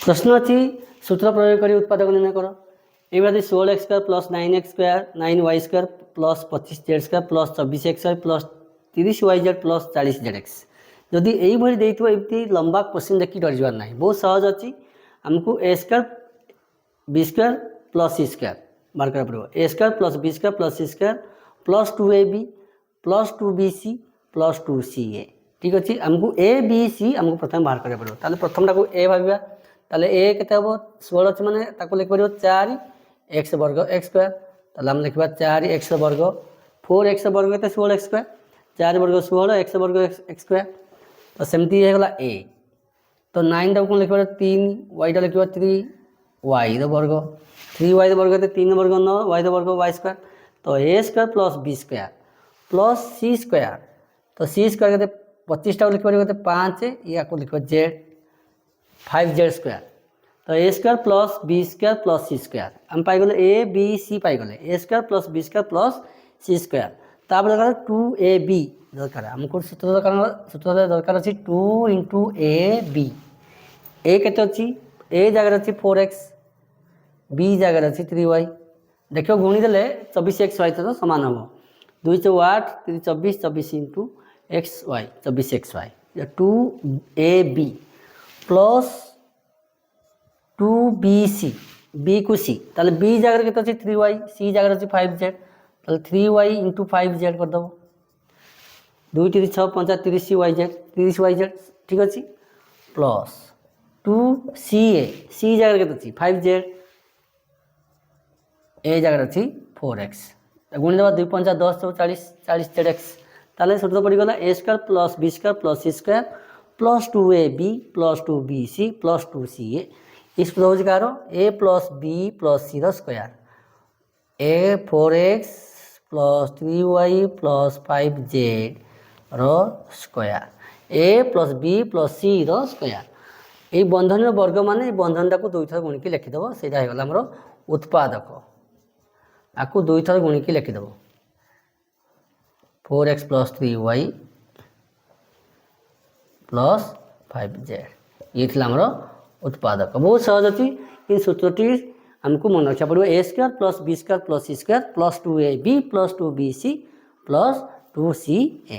प्रश्न अच्छी सूत्र प्रयोग कर उत्पादक निर्णय कर ये 16x² plus 9x² 9y² plus 25z² plus 24x plus 30yz plus 40zx जदि यही लंबा क्वेश्चन देखिए डर ना बहुत सहज अच्छी आमको a² b² प्लस c² बाहर करा पड़ो a² plus b² plus c² plus 2ab plus 2bc plus 2ca ठीक अच्छे आमको a b c आमको प्रथम बाहर करा पड़ो ताले प्रथम टाको a भाविया ताले a केते हबो 16 अछि माने ताको लिख परियो 4 x वर्ग x² ताले हम लिखबा 4 x वर्ग 4 x वर्ग केते 16 x² 4 वर्ग 16 x वर्ग x² तो सेमती हे गला a तो 9 टाको लिखबा 3 y टा लिखबा 3 y द वर्ग 3y द वर्ग केते 3 वर्ग 9 y द वर्ग y² तो a² plus b² plus c² तो c² केते 25 टाको लिख परियो केते 5 या को लिखबा z 5z² तो a² plus b² plus c² हम पाइगले a b c पाइगले a² plus b² plus c² तापर दरकार 2ab दरकार हमको सूत्र दरकार अछि 2 * ab a केते अछि a जगह अछि 4x b जगह अछि 3y देखो गुणी देले 24xy तो समान हो 2 * 8 3 24 24 * xy 24xy 2ab plus 2bc b को c ताले b जगह केते अछि 3y c जगह अछि 5z ताले 3y * 5z कर दबो 2 3 6 5 30yz ठीक अछि प्लस 2ca c जगह केते अछि 5z a जगह अछि 4x गुण देबा 2 5 10 40 40zx ताले सूत्र पड़ी गला a² plus b² plus c² plus 2ab plus 2bc plus 2ca इस प्रकार करो a plus b plus c the square a 4x plus 3y plus 5z whole square a plus b plus c whole square ये बंधन वर्ग मान बंधन टाक 2 थर गुणिकी लिखिदेव से आमर उत्पादक आपको 2 थर गुणिकी लिखिदेव 4x plus 3y plus 5z ये आमर उत्पादक बहुत सहज अच्छी इन सूत्रटी हमको मन रखा पड़ो a² plus b² plus c² plus 2ab plus 2bc plus 2ca